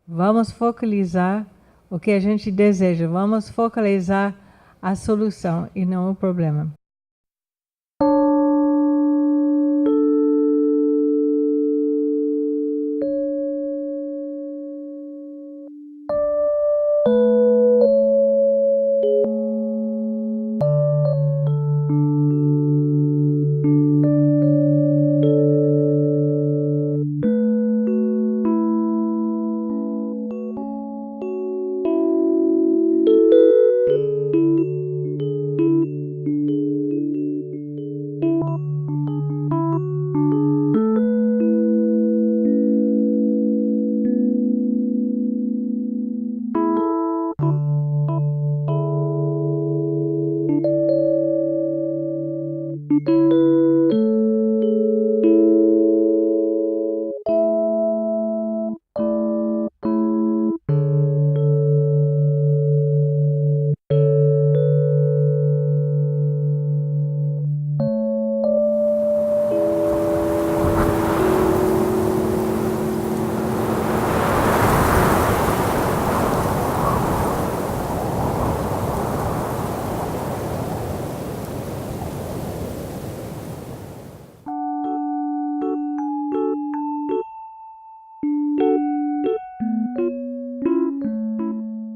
Vamos focalizar o que a gente deseja, vamos focalizar a solução e não o problema.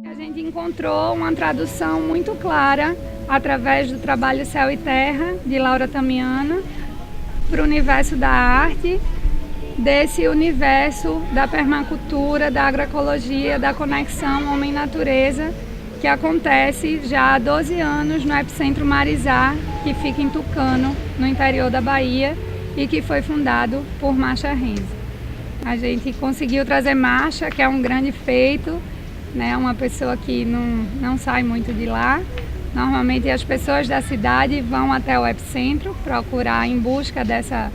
A gente encontrou uma tradução muito clara através do trabalho Céu e Terra, de Laura Tamiana, para o universo da arte, desse universo da permacultura, da agroecologia, da conexão homem-natureza, que acontece já há 12 anos no Epicentro Marizá, que fica em Tucano, no interior da Bahia, e que foi fundado por Masha Renzi. A gente conseguiu trazer Masha, que é um grande feito, né? Uma pessoa que não sai muito de lá. Normalmente as pessoas da cidade vão até o Epicentro procurar em busca dessa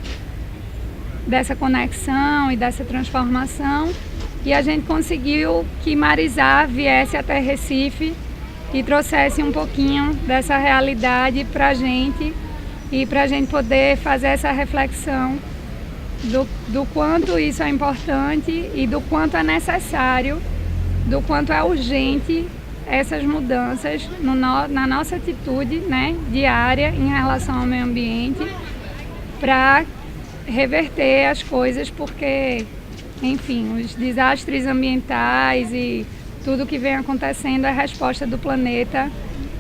conexão e dessa transformação. E a gente conseguiu que Marizá viesse até Recife e trouxesse um pouquinho dessa realidade para a gente e para a gente poder fazer essa reflexão do quanto isso é importante e do quanto é necessário, do quanto é urgente essas mudanças na nossa atitude, né, diária em relação ao meio ambiente, para reverter as coisas, porque, enfim, os desastres ambientais e tudo que vem acontecendo é resposta do planeta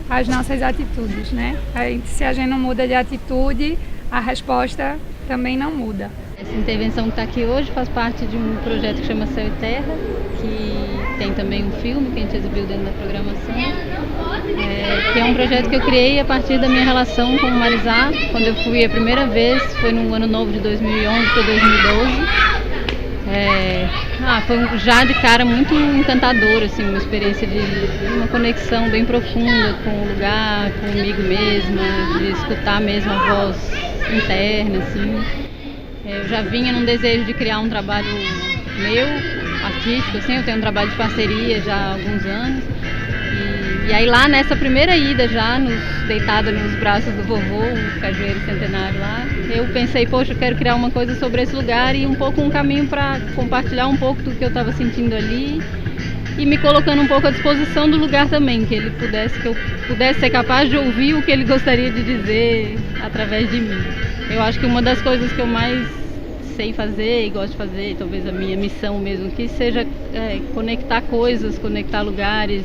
às nossas atitudes, né? Se a gente não muda de atitude, a resposta também não muda. Essa intervenção que está aqui hoje faz parte de um projeto que chama Céu e Terra, que tem também um filme que a gente exibiu dentro da programação, que é um projeto que eu criei a partir da minha relação com o Marizá. Quando eu fui a primeira vez, foi no ano novo de 2011 para 2012. Foi já de cara muito encantador, assim, uma experiência de uma conexão bem profunda com o lugar, comigo mesma, de escutar mesmo a voz interna, assim. Eu já vinha num desejo de criar um trabalho meu, artístico, assim, eu tenho um trabalho de parceria já há alguns anos. E aí lá nessa primeira ida já, deitada nos braços do vovô, o cajueiro centenário lá, eu pensei, poxa, eu quero criar uma coisa sobre esse lugar e um caminho para compartilhar um pouco do que eu estava sentindo ali e me colocando um pouco à disposição do lugar também, que eu pudesse ser capaz de ouvir o que ele gostaria de dizer através de mim. Eu acho que uma das coisas que eu mais sei fazer e gosto de fazer, talvez a minha missão mesmo, que seja conectar coisas, conectar lugares.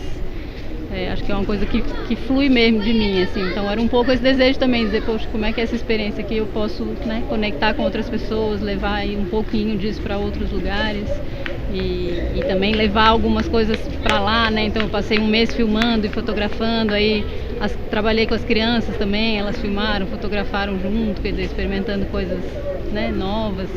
Acho que é uma coisa que flui mesmo de mim, assim. Então era um pouco esse desejo também, dizer, poxa, como é que é essa experiência aqui eu posso, né, conectar com outras pessoas, levar aí um pouquinho disso para outros lugares e também levar algumas coisas para lá, né? Então eu passei um mês filmando e fotografando, aí trabalhei com as crianças também, elas filmaram, fotografaram junto, quer dizer, experimentando coisas, né, novas.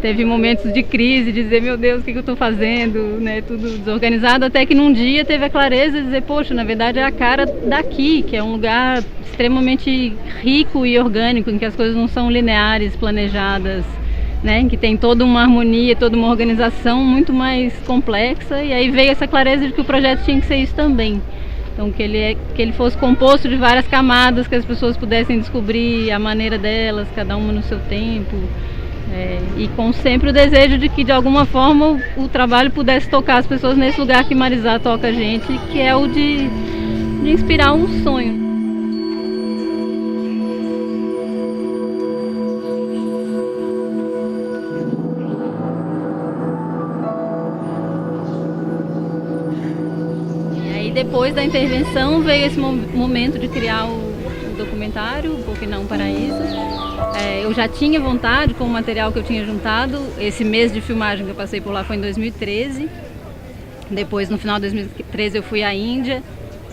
Teve momentos de crise, de dizer, meu Deus, o que eu estou fazendo, né, tudo desorganizado, até que num dia teve a clareza de dizer, poxa, na verdade é a cara daqui, que é um lugar extremamente rico e orgânico, em que as coisas não são lineares, planejadas, né, em que tem toda uma harmonia, toda uma organização muito mais complexa, e aí veio essa clareza de que o projeto tinha que ser isso também. Então que ele fosse composto de várias camadas, que as pessoas pudessem descobrir a maneira delas, cada uma no seu tempo. E com sempre o desejo de que de alguma forma o trabalho pudesse tocar as pessoas nesse lugar que Marizá toca a gente, que é o de inspirar um sonho. Depois da intervenção veio esse momento de criar o documentário, Por que não Paraíso. Eu já tinha vontade com o material que eu tinha juntado. Esse mês de filmagem que eu passei por lá foi em 2013. Depois, no final de 2013, eu fui à Índia,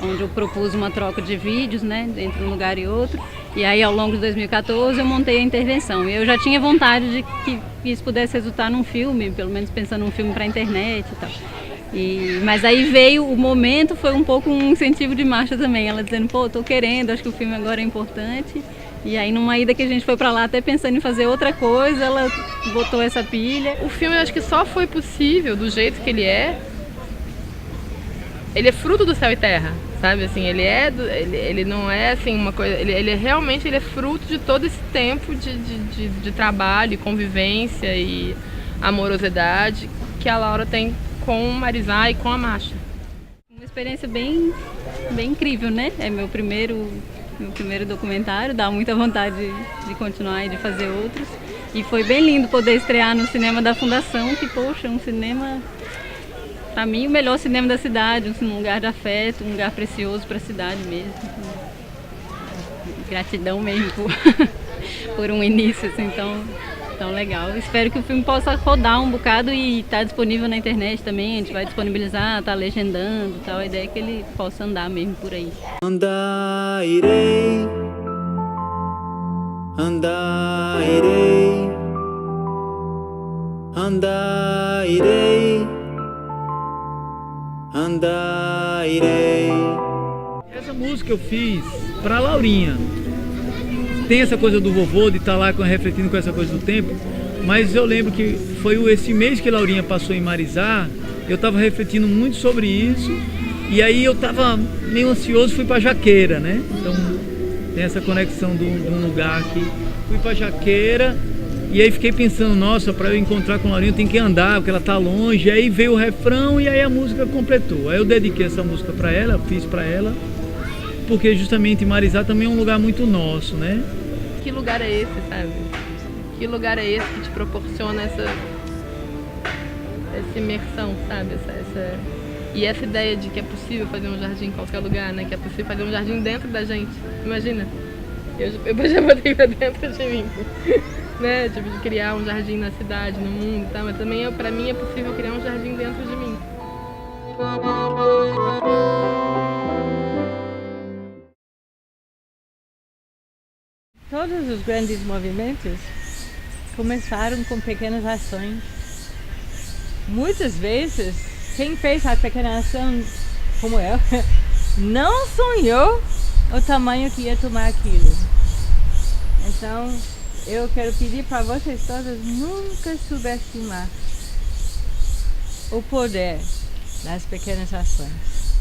onde eu propus uma troca de vídeos, né, entre um lugar e outro. E aí, ao longo de 2014, eu montei a intervenção. E eu já tinha vontade de que isso pudesse resultar num filme, pelo menos pensando num filme para a internet e tal. Mas aí veio o momento, foi um pouco um incentivo de Marcia também, ela dizendo, pô, tô querendo, acho que o filme agora é importante. E aí numa ida que a gente foi pra lá até pensando em fazer outra coisa, ela botou essa pilha. O filme eu acho que só foi possível do jeito que ele é fruto do céu e terra, sabe? Assim, ele não é assim uma coisa, ele realmente é fruto de todo esse tempo de trabalho, convivência e amorosidade que a Laura tem com Marizá e com a Marcia. Uma experiência bem incrível, né? É meu primeiro documentário, dá muita vontade de continuar e de fazer outros. E foi bem lindo poder estrear no cinema da Fundação, que, poxa, um cinema, para mim, o melhor cinema da cidade, um lugar de afeto, um lugar precioso para a cidade mesmo. Gratidão mesmo por um início assim tão legal. Espero que o filme possa rodar um bocado e tá disponível na internet também. A gente vai disponibilizar, tá legendando e tal. A ideia é que ele possa andar mesmo por aí. Andairei, andairei, andairei, andairei. Essa música eu fiz pra Laurinha. Tem essa coisa do vovô, de estar lá refletindo com essa coisa do tempo, mas eu lembro que foi esse mês que Laurinha passou em Marizá, eu estava refletindo muito sobre isso, e aí eu estava meio ansioso, fui para Jaqueira, né? Então tem essa conexão de um lugar aqui. Fui para Jaqueira, e aí fiquei pensando, nossa, para eu encontrar com Laurinha eu tenho que andar, porque ela está longe, aí veio o refrão e aí a música completou. Aí eu dediquei essa música para ela, fiz para ela, porque justamente Marizá também é um lugar muito nosso, né? Que lugar é esse, sabe? Que lugar é esse que te proporciona essa imersão, sabe? E essa ideia de que é possível fazer um jardim em qualquer lugar, né? Que é possível fazer um jardim dentro da gente. Imagina, eu já botei pra dentro de mim, né? Tipo, de criar um jardim na cidade, no mundo e tal, mas também pra mim é possível criar um jardim dentro de mim. Todos os grandes movimentos começaram com pequenas ações. Muitas vezes, quem fez a pequena ação, como eu, não sonhou o tamanho que ia tomar aquilo. Então, eu quero pedir para vocês todas nunca subestimar o poder das pequenas ações.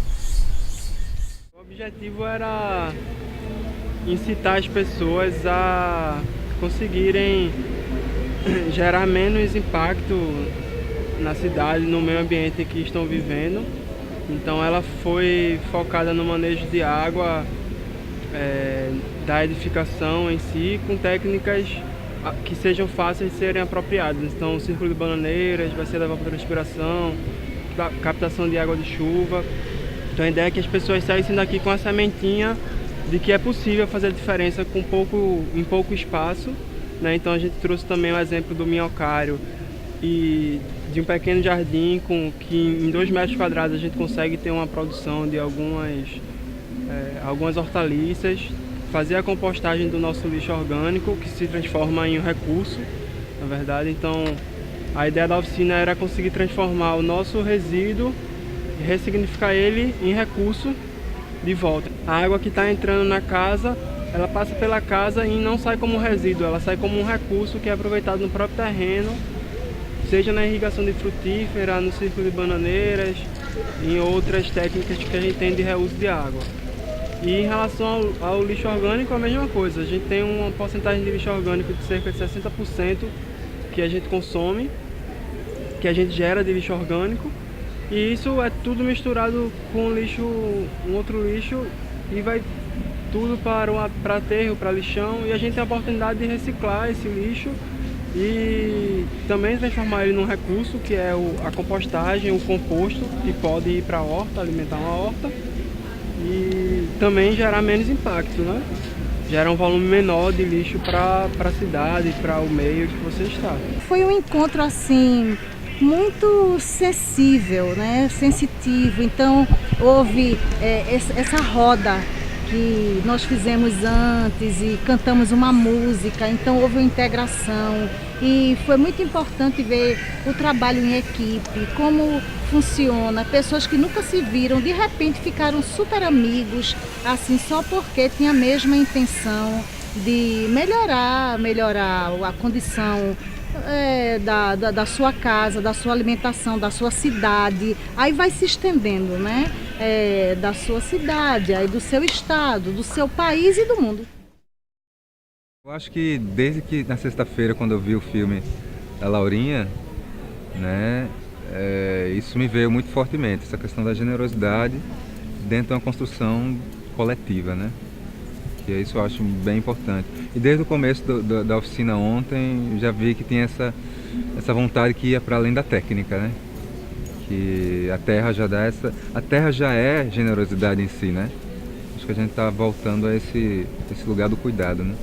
O objetivo era incitar as pessoas a conseguirem gerar menos impacto na cidade, no meio ambiente que estão vivendo. Então ela foi focada no manejo de água, da edificação em si, com técnicas que sejam fáceis de serem apropriadas. Então o círculo de bananeiras vai ser da evapotranspiração, da captação de água de chuva. Então a ideia é que as pessoas saíssem daqui com a sementinha de que é possível fazer a diferença em pouco espaço, né? Então a gente trouxe também o exemplo do minhocário e de um pequeno jardim que em 2 metros quadrados a gente consegue ter uma produção de algumas hortaliças, fazer a compostagem do nosso lixo orgânico, que se transforma em um recurso, na verdade. Então a ideia da oficina era conseguir transformar o nosso resíduo e ressignificar ele em recurso de volta. A água que está entrando na casa, ela passa pela casa e não sai como resíduo, ela sai como um recurso que é aproveitado no próprio terreno, seja na irrigação de frutífera, no círculo de bananeiras, em outras técnicas que a gente tem de reuso de água. E em relação ao lixo orgânico, a mesma coisa. A gente tem uma porcentagem de lixo orgânico de cerca de 60% que a gente consome, que a gente gera de lixo orgânico, e isso é tudo misturado com lixo, um outro lixo, e vai tudo para aterro, para lixão, e a gente tem a oportunidade de reciclar esse lixo e também transformar ele num recurso, que é a compostagem, o composto, que pode ir para a horta, alimentar uma horta, e também gerar menos impacto, né? Gera um volume menor de lixo para a cidade, para o meio que você está. Foi um encontro assim muito sensível, né? Sensitivo. Então houve essa roda que nós fizemos antes e cantamos uma música, então houve uma integração e foi muito importante ver o trabalho em equipe, como funciona, pessoas que nunca se viram, de repente ficaram super amigos, assim, só porque tinha a mesma intenção de melhorar a condição da sua casa, da sua alimentação, da sua cidade, aí vai se estendendo, né? Da sua cidade, aí do seu estado, do seu país e do mundo. Eu acho que desde que na sexta-feira, quando eu vi o filme da Laurinha, né, isso me veio muito fortemente, essa questão da generosidade dentro de uma construção coletiva, né? Que isso eu acho bem importante. E desde o começo da oficina ontem, já vi que tinha essa vontade que ia para além da técnica, né? Que a terra já dá a terra já é generosidade em si, né? Acho que a gente está voltando a esse lugar do cuidado, né?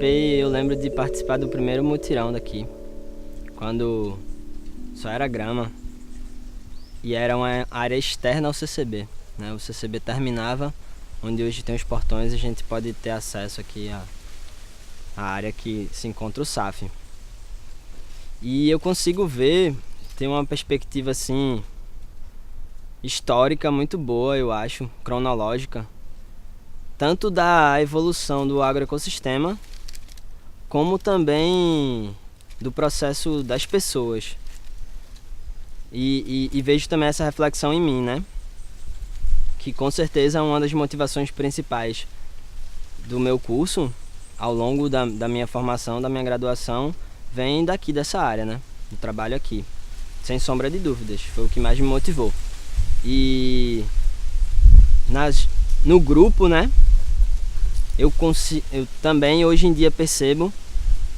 Eu lembro de participar do primeiro mutirão daqui, quando só era grama e era uma área externa ao CCB, né? O CCB terminava, onde hoje tem os portões, a gente pode ter acesso aqui à área que se encontra o SAF. E eu consigo ver, tem uma perspectiva assim histórica muito boa, eu acho, cronológica, tanto da evolução do agroecossistema, como também do processo das pessoas. E vejo também essa reflexão em mim, né? Que com certeza é uma das motivações principais do meu curso, ao longo da minha formação, da minha graduação, vem daqui dessa área, né? Do trabalho aqui. Sem sombra de dúvidas, foi o que mais me motivou. E no grupo, né? Eu também hoje em dia percebo,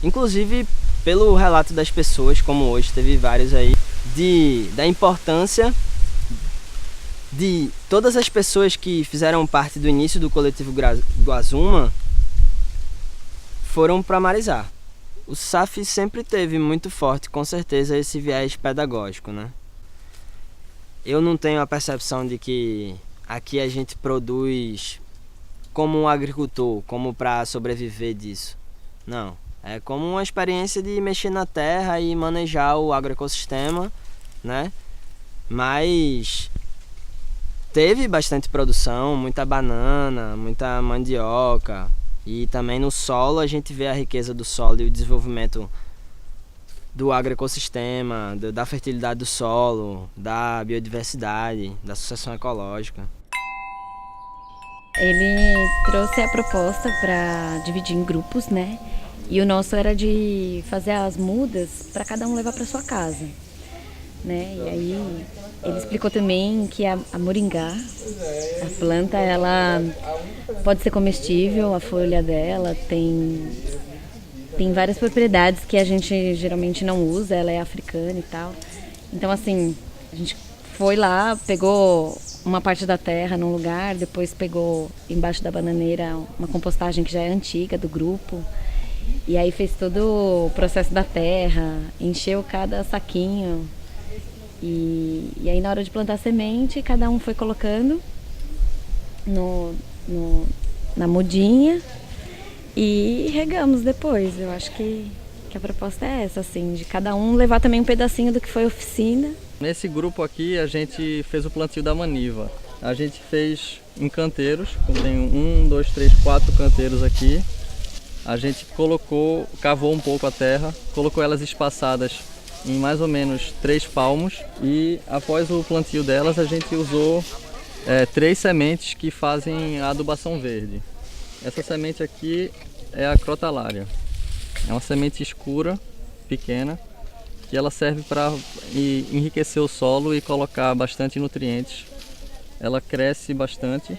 inclusive pelo relato das pessoas, como hoje teve vários aí, da importância de todas as pessoas que fizeram parte do início do coletivo Guazuma foram para Marisa. O SAF sempre teve muito forte, com certeza, esse viés pedagógico, né? Eu não tenho a percepção de que aqui a gente produz como um agricultor, como para sobreviver disso. Não, é como uma experiência de mexer na terra e manejar o agroecossistema, né? Mas teve bastante produção, muita banana, muita mandioca, e também no solo a gente vê a riqueza do solo e o desenvolvimento do agroecossistema, da fertilidade do solo, da biodiversidade, da sucessão ecológica. Ele trouxe a proposta para dividir em grupos, né? E o nosso era de fazer as mudas para cada um levar para sua casa, né? E aí ele explicou também que a moringá, a planta, ela pode ser comestível, a folha dela tem várias propriedades que a gente geralmente não usa, ela é africana e tal. Então, assim, a gente foi lá, pegou uma parte da terra num lugar, depois pegou embaixo da bananeira uma compostagem que já é antiga do grupo, e aí fez todo o processo da terra, encheu cada saquinho, e aí na hora de plantar semente, cada um foi colocando, na mudinha e regamos depois. Eu acho que a proposta é essa, assim, de cada um levar também um pedacinho do que foi a oficina. Nesse grupo aqui a gente fez o plantio da maniva. A gente fez em canteiros, tem 1, 2, 3, 4 canteiros aqui. A gente cavou um pouco a terra, colocou elas espaçadas em mais ou menos 3 palmos e após o plantio delas a gente usou 3 sementes que fazem a adubação verde. Essa semente aqui é a crotalária. É uma semente escura, pequena, que ela serve para enriquecer o solo e colocar bastante nutrientes. Ela cresce bastante.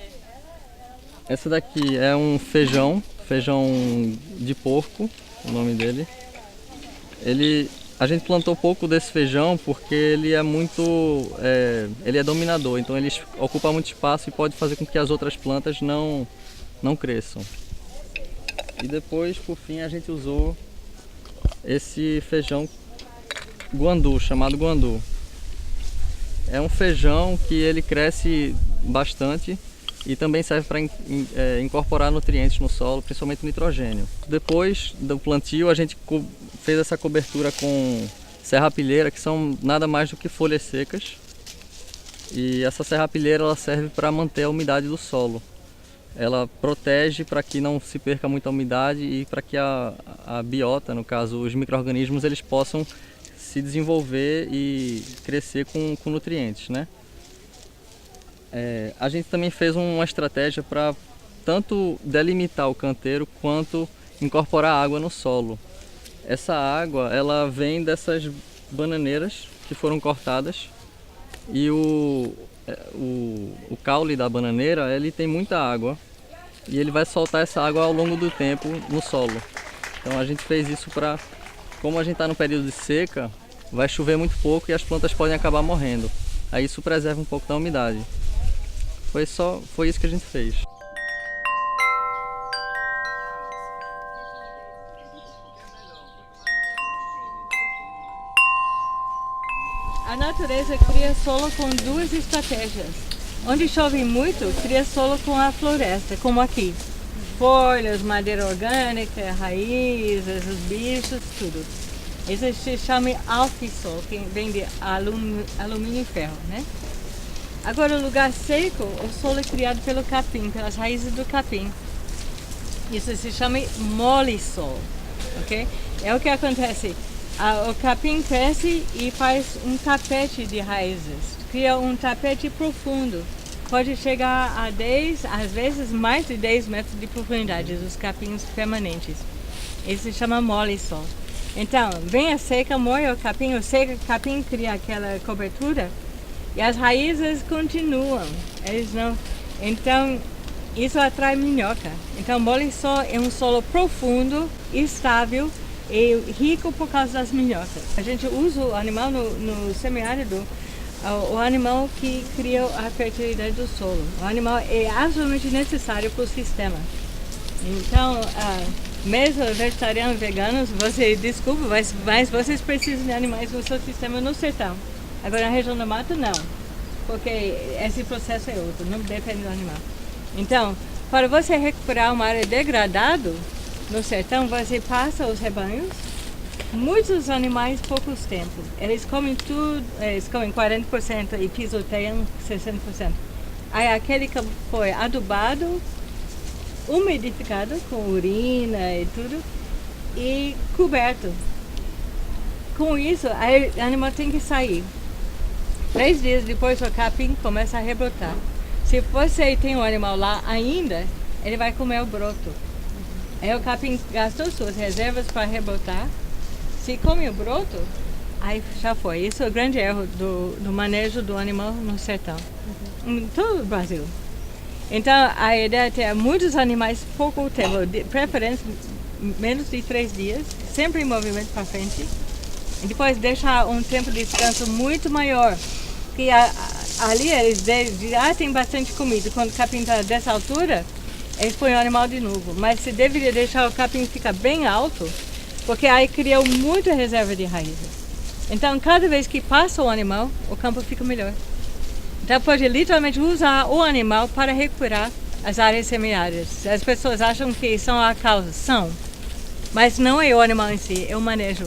Essa daqui é um feijão de porco, o nome dele. A gente plantou pouco desse feijão porque ele é ele é dominador, então ele ocupa muito espaço e pode fazer com que as outras plantas não cresçam. E depois, por fim, a gente usou esse feijão guandu, chamado guandu. É um feijão que ele cresce bastante e também serve para incorporar nutrientes no solo, principalmente nitrogênio. Depois do plantio, a gente fez essa cobertura com serrapilheira, que são nada mais do que folhas secas. E essa serrapilheira ela serve para manter a umidade do solo. Ela protege para que não se perca muita umidade e para que a biota, no caso os micro-organismos, eles possam se desenvolver e crescer com nutrientes, né? A gente também fez uma estratégia para tanto delimitar o canteiro quanto incorporar água no solo. Essa água ela vem dessas bananeiras que foram cortadas e o caule da bananeira ele tem muita água e ele vai soltar essa água ao longo do tempo no solo. Então a gente fez isso para, como a gente está no período de seca, vai chover muito pouco e as plantas podem acabar morrendo. Aí isso preserva um pouco da umidade. Foi isso que a gente fez. A natureza cria solo com 2 estratégias. Onde chove muito, cria solo com a floresta, como aqui. Folhas, madeira orgânica, raízes, os bichos, tudo. Isso se chama alfisol, que vem de alumínio e ferro, né? Agora, o lugar seco, o solo é criado pelo capim, pelas raízes do capim. Isso se chama molisol, ok? É o que acontece. O capim cresce e faz um tapete de raízes, cria um tapete profundo. Pode chegar a 10, às vezes mais de 10 metros de profundidade, os capins permanentes. Isso se chama molisol. Então, vem a seca, molha o capim cria aquela cobertura e as raízes continuam. Então, isso atrai minhoca. Então, molisol é um solo profundo, estável e rico por causa das minhocas. A gente usa o animal no semiárido, o animal que cria a fertilidade do solo. O animal é absolutamente necessário para o sistema. Então, mesmo vegetarianos, veganos, desculpa, mas vocês precisam de animais no seu sistema no sertão. Agora na região do mato não, porque esse processo é outro, não depende do animal. Então, para você recuperar uma área degradada no sertão, você passa os rebanhos, muitos animais poucos tempos. Eles comem tudo, eles comem 40% e pisoteiam 60%. Aí aquele que foi adubado, umidificado com urina e tudo, e coberto. Com isso, aí o animal tem que sair. 3 dias depois o capim começa a rebrotar. Se você tem um animal lá ainda, ele vai comer o broto. Aí o capim gastou suas reservas para rebrotar. Se come o broto, aí já foi. Isso é o grande erro do manejo do animal no sertão, em todo o Brasil. Então a ideia é ter muitos animais pouco tempo, de preferência menos de 3 dias, sempre em movimento para frente. E depois deixar um tempo de descanso muito maior, porque ali eles já tem bastante comida. Quando o capim está dessa altura, eles põem o animal de novo. Mas você deveria deixar o capim ficar bem alto, porque aí cria muita reserva de raízes. Então cada vez que passa o animal, o campo fica melhor. Então pode literalmente usar o animal para recuperar as áreas semiáridas. As pessoas acham que são a causa, são, mas não é o animal em si, é o manejo,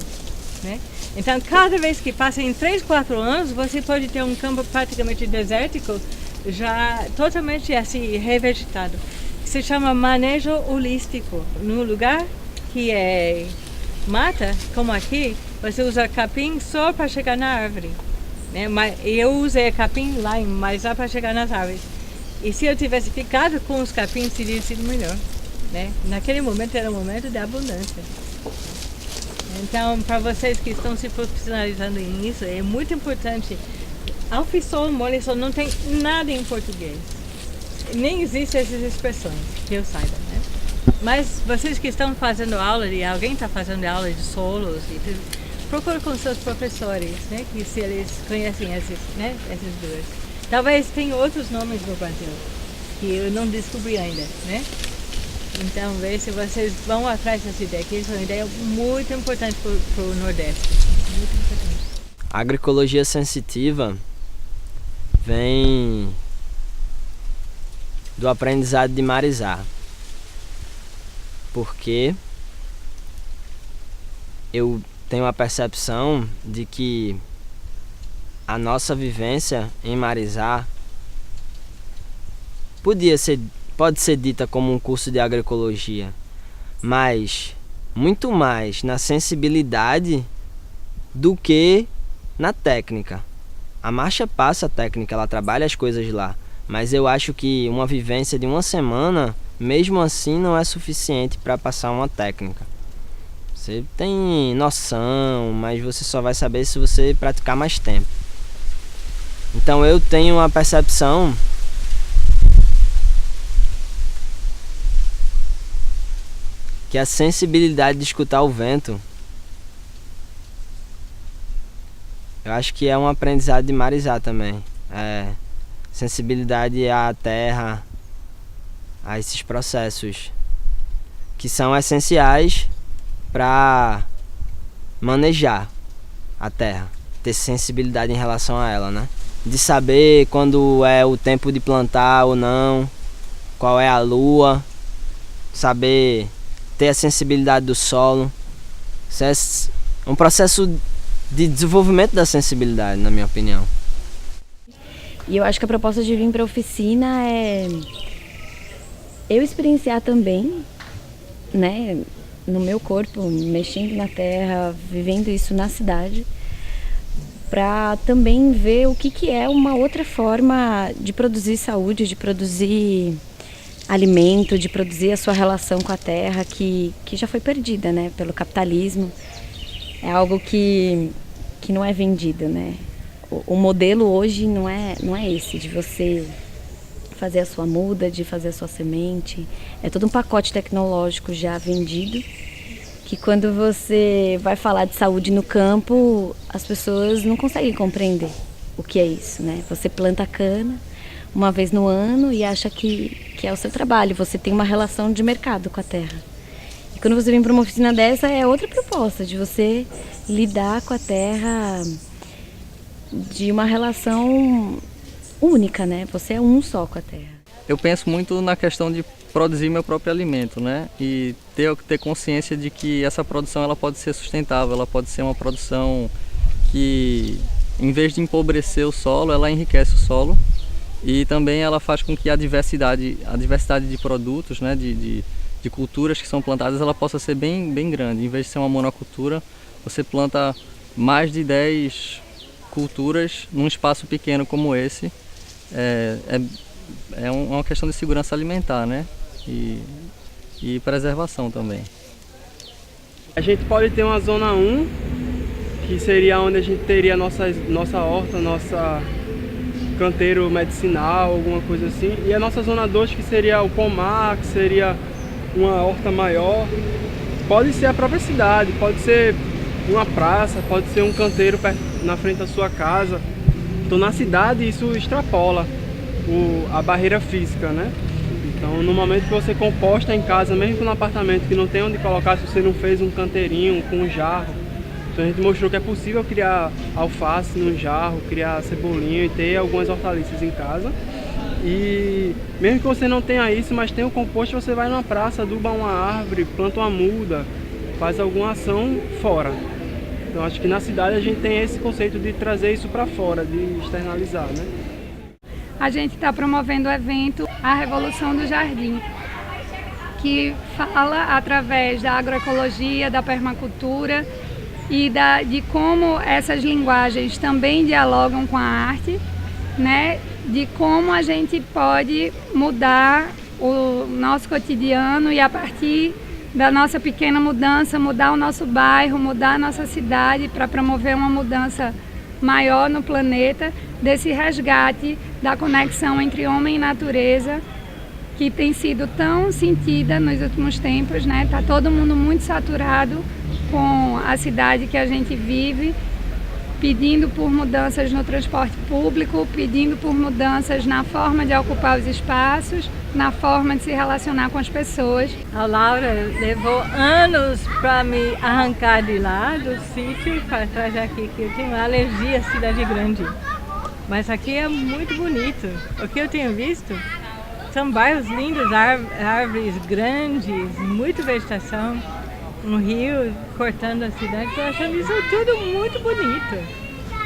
né? Então, cada vez que passa em 3, 4 anos, você pode ter um campo praticamente desértico, já totalmente assim, revegetado. Se chama manejo holístico. No lugar que é mata, como aqui, você usa capim só para chegar na árvore, né? Mas eu usei capim lá em Marizá para chegar nas árvores. E se eu tivesse ficado com os capins, teria sido melhor, né? Naquele momento era um momento de abundância. Então, para vocês que estão se profissionalizando nisso, é muito importante. Alfissol, molissol, não tem nada em português. Nem existem essas expressões, que eu saiba, né? Mas vocês que estão fazendo aula, alguém está fazendo aula de solos, procure com seus professores, né? Que se eles conhecem esses, né? Essas duas. Talvez tenha outros nomes no Brasil, que eu não descobri ainda, né? Então, veja se vocês vão atrás dessa ideia, que isso é uma ideia muito importante para o Nordeste. Muito importante. A agroecologia sensitiva vem do aprendizado de Marizá, porque eu tenho a percepção de que a nossa vivência em Marizá pode ser dita como um curso de agroecologia, mas muito mais na sensibilidade do que na técnica. A marcha passa a técnica, ela trabalha as coisas lá, mas eu acho que uma vivência de uma semana, mesmo assim, não é suficiente para passar uma técnica. Você tem noção, mas você só vai saber se você praticar mais tempo. Então eu tenho uma percepção que a sensibilidade de escutar o vento, eu acho que é um aprendizado de Marizá também. Sensibilidade à terra, a esses processos que são essenciais para manejar a terra, ter sensibilidade em relação a ela, né? De saber quando é o tempo de plantar ou não, qual é a lua, saber ter a sensibilidade do solo. Isso é um processo de desenvolvimento da sensibilidade, na minha opinião. E eu acho que a proposta de vir para a oficina é eu experienciar também, né, no meu corpo, mexendo na terra, vivendo isso na cidade, para também ver o que é uma outra forma de produzir saúde, de produzir alimento, de produzir a sua relação com a terra, que já foi perdida, né, pelo capitalismo. É algo que não é vendido, né? O modelo hoje não é esse, de você fazer a sua muda, de fazer a sua semente. É todo um pacote tecnológico já vendido, que quando você vai falar de saúde no campo, as pessoas não conseguem compreender o que é isso, né? Você planta cana uma vez no ano e acha que é o seu trabalho, você tem uma relação de mercado com a terra. E quando você vem para uma oficina dessa, é outra proposta, de você lidar com a terra de uma relação única, né? Você é um só com a terra. Eu penso muito na questão de produzir meu próprio alimento, né? E ter consciência de que essa produção ela pode ser sustentável, ela pode ser uma produção que, em vez de empobrecer o solo, ela enriquece o solo. E também ela faz com que a diversidade de produtos, né, de culturas que são plantadas, ela possa ser bem grande. Em vez de ser uma monocultura, você planta mais de 10 culturas num espaço pequeno como esse. É uma questão de segurança alimentar, né? E preservação também. A gente pode ter uma zona 1, que seria onde a gente teria nossa horta, nossa canteiro medicinal, alguma coisa assim. E a nossa zona 2, que seria o pomar, que seria uma horta maior. Pode ser a própria cidade, pode ser uma praça, pode ser um canteiro na frente da sua casa. Então na cidade isso extrapola a barreira física, né? Então no momento que você composta em casa, mesmo no apartamento que não tem onde colocar, se você não fez um canteirinho com um jarro, então a gente mostrou que é possível criar alface num jarro, criar cebolinha e ter algumas hortaliças em casa. E mesmo que você não tenha isso, mas tem o composto, você vai numa praça, aduba uma árvore, planta uma muda, faz alguma ação fora. Então acho que na cidade a gente tem esse conceito de trazer isso para fora, de externalizar, né? A gente está promovendo o evento A Revolução do Jardim, que fala através da agroecologia, da permacultura e de como essas linguagens também dialogam com a arte, né? De como a gente pode mudar o nosso cotidiano e a partir da nossa pequena mudança, mudar o nosso bairro, mudar a nossa cidade para promover uma mudança maior no planeta, desse resgate da conexão entre homem e natureza, que tem sido tão sentida nos últimos tempos, né? Tá todo mundo muito saturado com a cidade que a gente vive, pedindo por mudanças no transporte público, pedindo por mudanças na forma de ocupar os espaços, na forma de se relacionar com as pessoas. A Laura levou anos para me arrancar de lá do sítio para trazer aqui, que eu tenho alergia à cidade grande. Mas aqui é muito bonito. O que eu tenho visto são bairros lindos, árvores grandes, muita vegetação. Um rio cortando a cidade, estou achando isso tudo muito bonito.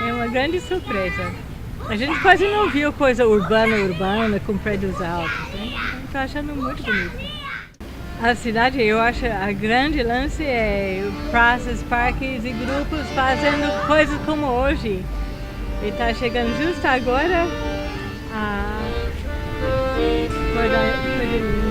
É uma grande surpresa. A gente quase não viu coisa urbana com prédios altos. Estou achando muito bonito. A cidade, eu acho, a grande lance é praças, parques e grupos fazendo coisas como hoje. E está chegando justo agora a coisa linda.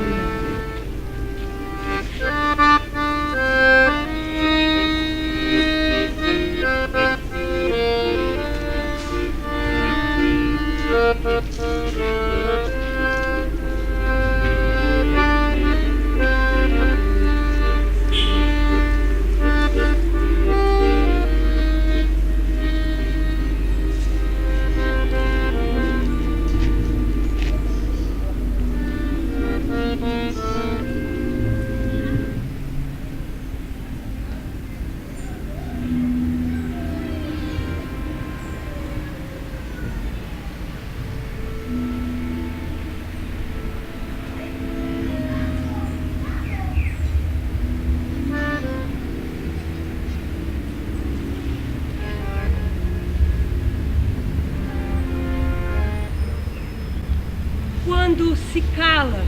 Quando se cala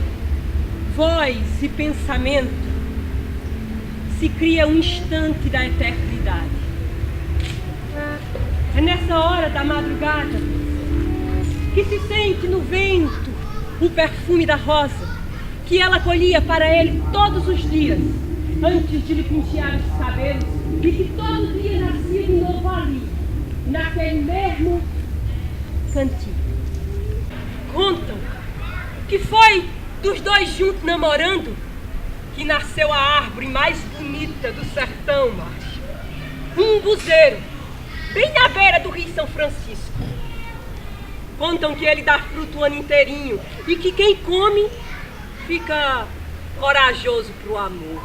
voz e pensamento, se cria um instante da eternidade. É nessa hora da madrugada que se sente no vento o perfume da rosa que ela colhia para ele todos os dias, antes de lhe pentear os cabelos, e que todo dia nascia de novo ali, naquele mesmo cantinho. Contam que foi dos dois juntos namorando que nasceu a árvore mais bonita do sertão, macho. Um umbuzeiro, bem na beira do Rio São Francisco. Contam que ele dá fruto o ano inteirinho e que quem come fica corajoso pro amor.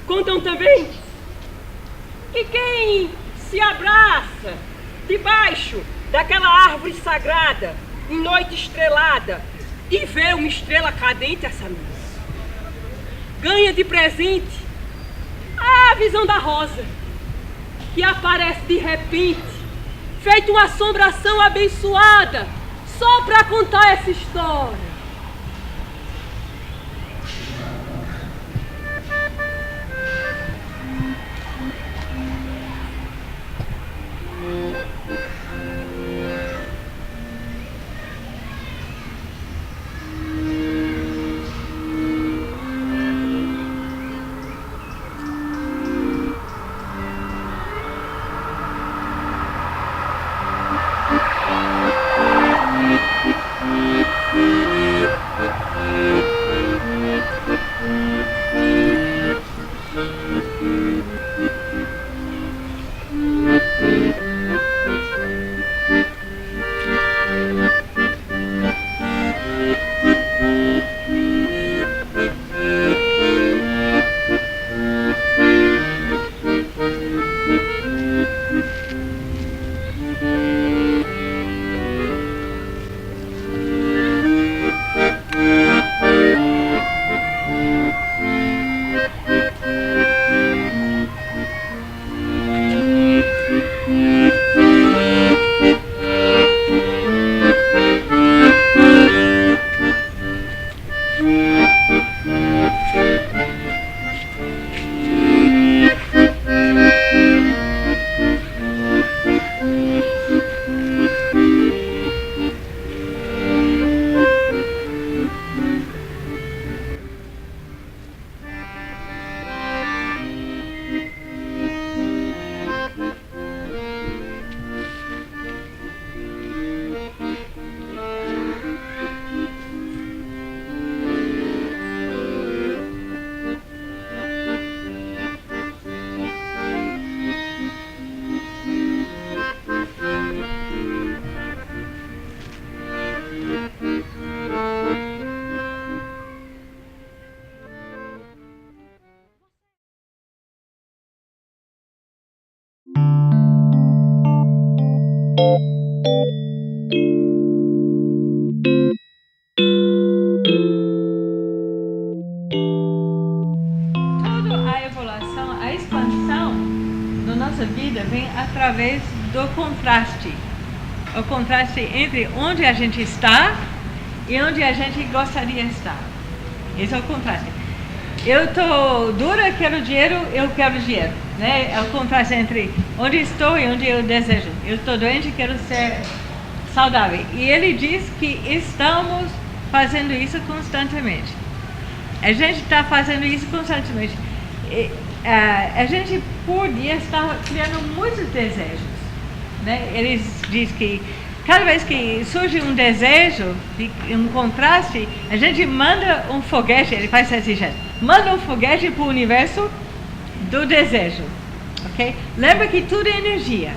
Contam também que quem se abraça debaixo daquela árvore sagrada em noite estrelada e vê uma estrela cadente, essa luz, ganha de presente a visão da rosa, que aparece de repente, feito uma assombração abençoada, só para contar essa história. através do contraste. O contraste entre onde a gente está e onde a gente gostaria de estar. Esse é o contraste. Eu estou dura, quero dinheiro, eu quero dinheiro. Né? É o contraste entre onde estou e onde eu desejo. Eu estou doente, quero ser saudável. E ele diz que estamos fazendo isso constantemente. A gente está fazendo isso constantemente. A gente por dia está criando muitos desejos. Né? Eles dizem que cada vez que surge um desejo, um contraste, a gente manda um foguete, ele faz esse gesto, manda um foguete para o universo do desejo. Okay? Lembra que tudo é energia.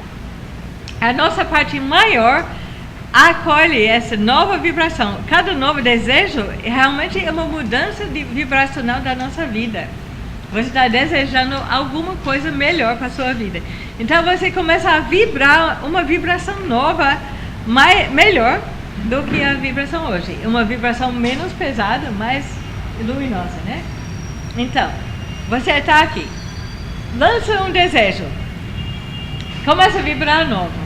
A nossa parte maior acolhe essa nova vibração. Cada novo desejo realmente é uma mudança vibracional da nossa vida. Você está desejando alguma coisa melhor para a sua vida. Então você começa a vibrar uma vibração nova, melhor do que a vibração hoje. Uma vibração menos pesada, mais luminosa, né? Então, você está aqui. Lança um desejo. Começa a vibrar novo.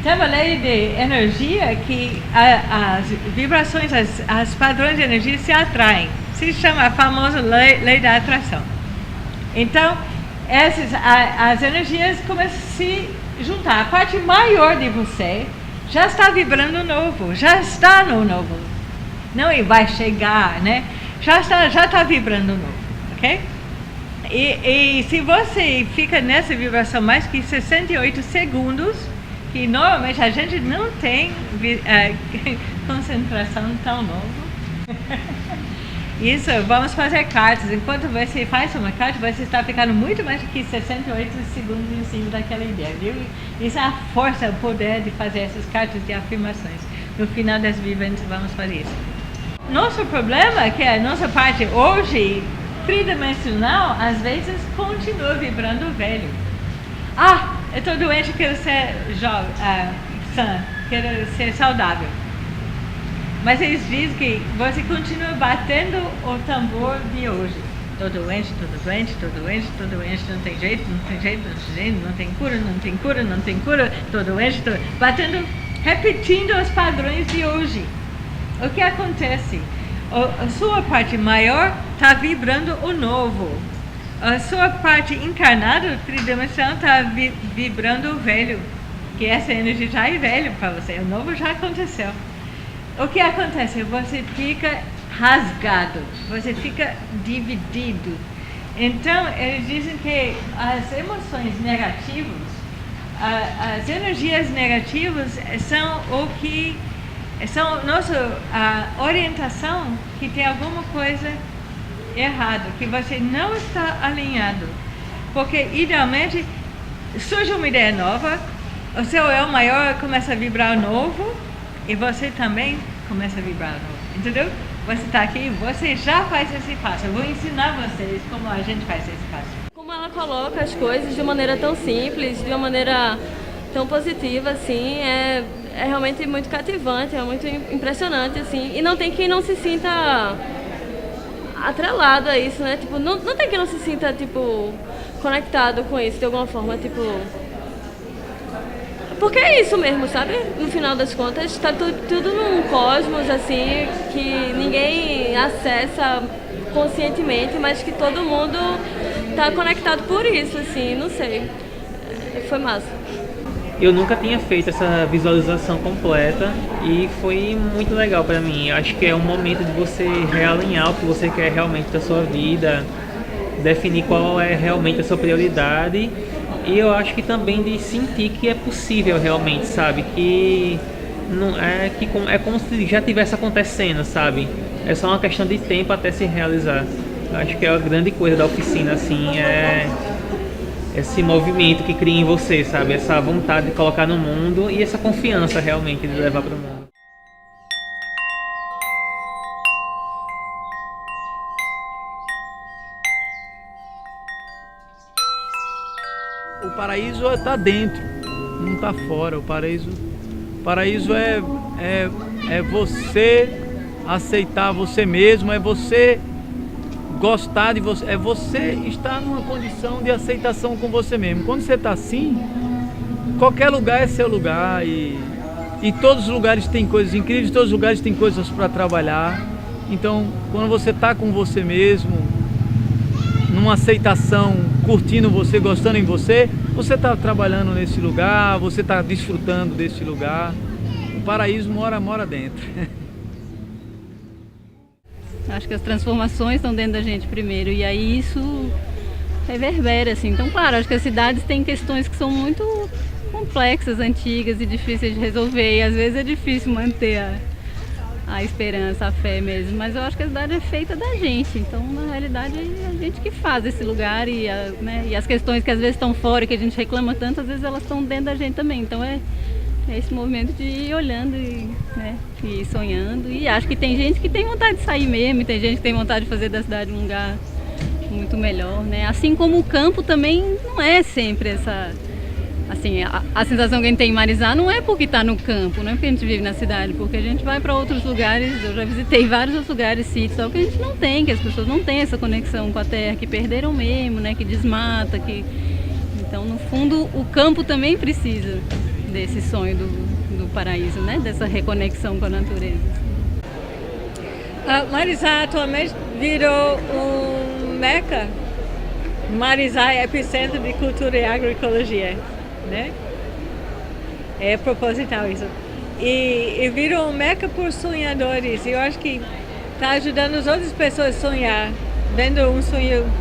Tem uma lei de energia que as vibrações, as padrões de energia se atraem. Se chama a famosa lei da atração. Então, as energias começam a se juntar. A parte maior de você já está vibrando novo, já está no novo. Não e vai chegar, né? Já está vibrando novo, ok? E se você fica nessa vibração mais que 68 segundos, que normalmente a gente não tem concentração tão nova. Isso, vamos fazer cartas. Enquanto você faz uma carta, você está ficando muito mais que 68 segundos em cima daquela ideia, viu? Isso é a força, o poder de fazer essas cartas de afirmações. No final das vivências vamos fazer isso. Nosso problema é que a nossa parte hoje, tridimensional, às vezes continua vibrando velho. Ah, eu estou doente, quero ser sã, quero ser saudável. Mas eles dizem que você continua batendo o tambor de hoje. Estou doente, estou doente, estou doente, estou doente, não tem jeito, não tem jeito, não tem jeito, não tem cura, não tem cura, não tem cura, estou doente, estou... Batendo, repetindo os padrões de hoje. O que acontece? A sua parte maior está vibrando o novo. A sua parte encarnada, tridimensional, está vibrando o velho. Que essa energia já é velho para você, o novo já aconteceu. O que acontece? Você fica rasgado, você fica dividido. Então, eles dizem que as emoções negativas, as energias negativas são o que são nossa orientação que tem alguma coisa errada, que você não está alinhado. Porque, idealmente, surge uma ideia nova, o seu eu maior começa a vibrar novo, e você também começa a vibrar novo, entendeu? Você está aqui, você já faz esse passo. Eu vou ensinar vocês como a gente faz esse passo. Como ela coloca as coisas de uma maneira tão simples, de uma maneira tão positiva, assim, é realmente muito cativante, é muito impressionante, assim. E não tem quem não se sinta atrelado a isso, né? Tipo, não tem quem não se sinta, tipo, conectado com isso de alguma forma, tipo... Porque é isso mesmo, sabe? No final das contas, está tudo num cosmos, assim, que ninguém acessa conscientemente, mas que todo mundo está conectado por isso, assim, não sei. Foi massa. Eu nunca tinha feito essa visualização completa e foi muito legal para mim. Acho que é um momento de você realinhar o que você quer realmente da sua vida, definir qual é realmente a sua prioridade. E eu acho que também de sentir que é possível realmente, sabe? Que não é como se já estivesse acontecendo, sabe? É só uma questão de tempo até se realizar. Acho que é a grande coisa da oficina, assim, é esse movimento que cria em você, sabe? Essa vontade de colocar no mundo e essa confiança realmente de levar para o mundo. O paraíso está dentro, não está fora. O paraíso é você aceitar você mesmo, é você gostar de você, é você estar numa condição de aceitação com você mesmo. Quando você está assim, qualquer lugar é seu lugar e todos os lugares têm coisas incríveis, todos os lugares têm coisas para trabalhar. Então, quando você está com você mesmo, numa aceitação, curtindo você, gostando em você, você está trabalhando nesse lugar, você está desfrutando desse lugar. O paraíso mora dentro. Acho que as transformações estão dentro da gente primeiro, e aí isso reverbera, assim. Então, claro, acho que as cidades têm questões que são muito complexas, antigas e difíceis de resolver, e às vezes é difícil manter a esperança, a fé mesmo, mas eu acho que a cidade é feita da gente, então na realidade é a gente que faz esse lugar e as questões que às vezes estão fora, que a gente reclama tanto, às vezes elas estão dentro da gente também, então é esse movimento de ir olhando e sonhando, e acho que tem gente que tem vontade de sair mesmo, e tem gente que tem vontade de fazer da cidade um lugar muito melhor, né? Assim como o campo também não é sempre essa... Assim, a sensação que a gente tem em Marizá não é porque está no campo, não é porque a gente vive na cidade, porque a gente vai para outros lugares, eu já visitei vários outros lugares, sítios, só que a gente não tem, que as pessoas não têm essa conexão com a terra, que perderam mesmo, né, que desmata, então no fundo o campo também precisa desse sonho do paraíso, né, dessa reconexão com a natureza. Marizá atualmente virou um meca. Marizá é epicentro de cultura e agroecologia. Né? É proposital isso. E virou um meca por sonhadores. E eu acho que está ajudando as outras pessoas a sonhar, vendo um sonho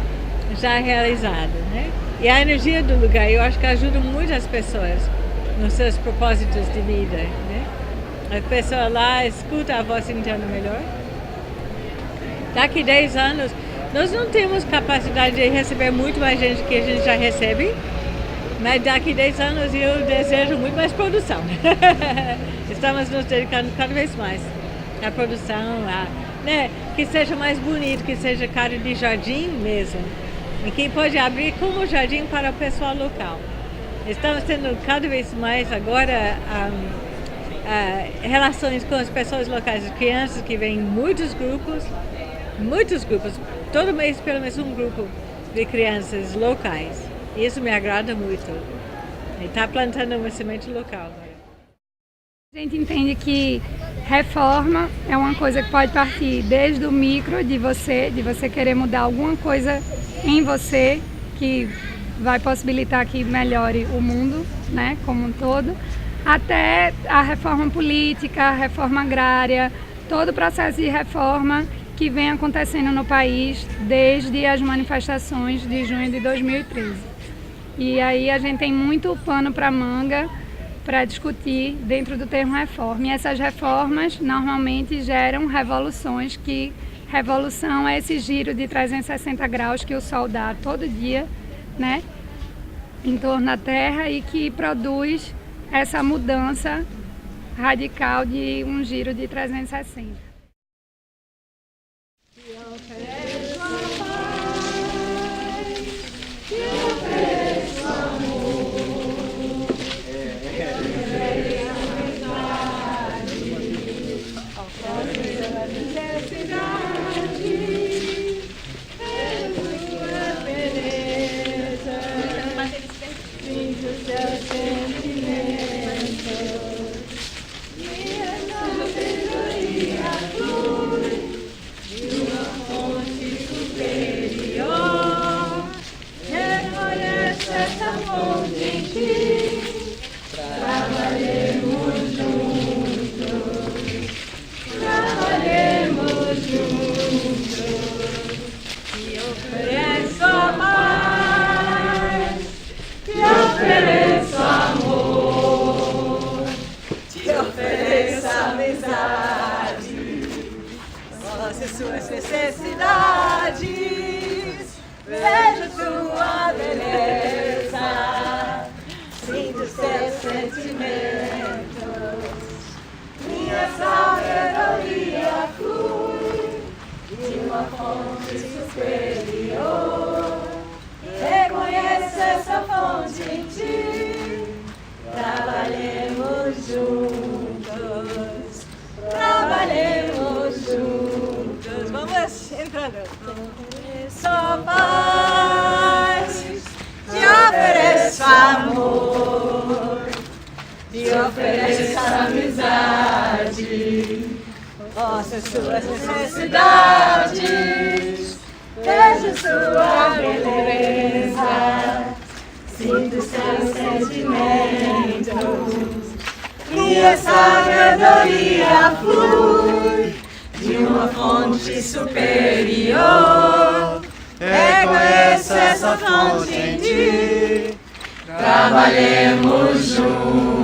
já realizado. Né? E a energia do lugar, eu acho que ajuda muito as pessoas nos seus propósitos de vida. Né? A pessoa lá escuta a voz interna melhor. Daqui 10 anos, nós não temos capacidade de receber muito mais gente que a gente já recebe. Mas daqui 10 anos eu desejo muito mais produção. Estamos nos dedicando cada vez mais à produção, né? Que seja mais bonito, que seja cara de jardim mesmo. E que pode abrir como jardim para o pessoal local. Estamos tendo cada vez mais agora relações com as pessoas locais, as crianças que vêm em muitos grupos, todo mês pelo menos um grupo de crianças locais. Isso me agrada muito. E está plantando uma semente local. A gente entende que reforma é uma coisa que pode partir desde o micro de você querer mudar alguma coisa em você que vai possibilitar que melhore o mundo, né, como um todo, até a reforma política, a reforma agrária, todo o processo de reforma que vem acontecendo no país desde as manifestações de junho de 2013. E aí a gente tem muito pano para manga para discutir dentro do termo reforma. E essas reformas normalmente geram revoluções, que revolução é esse giro de 360 graus que o Sol dá todo dia, né, em torno da Terra, e que produz essa mudança radical de um giro de 360. Suas necessidades, veja tua beleza, sinta os teus sentimentos, minha sabedoria flui de uma fonte superior, reconheça essa fonte em ti, trabalhemos juntos, trabalhemos juntos. Vamos entrando. Só paz, te ofereço amor. te ofereça amizade. Possa suas necessidades, veja sua beleza, sinta os seus sentimentos, e a sabedoria flui de uma fonte superior. Reconheça essa fonte em ti, trabalhemos juntos.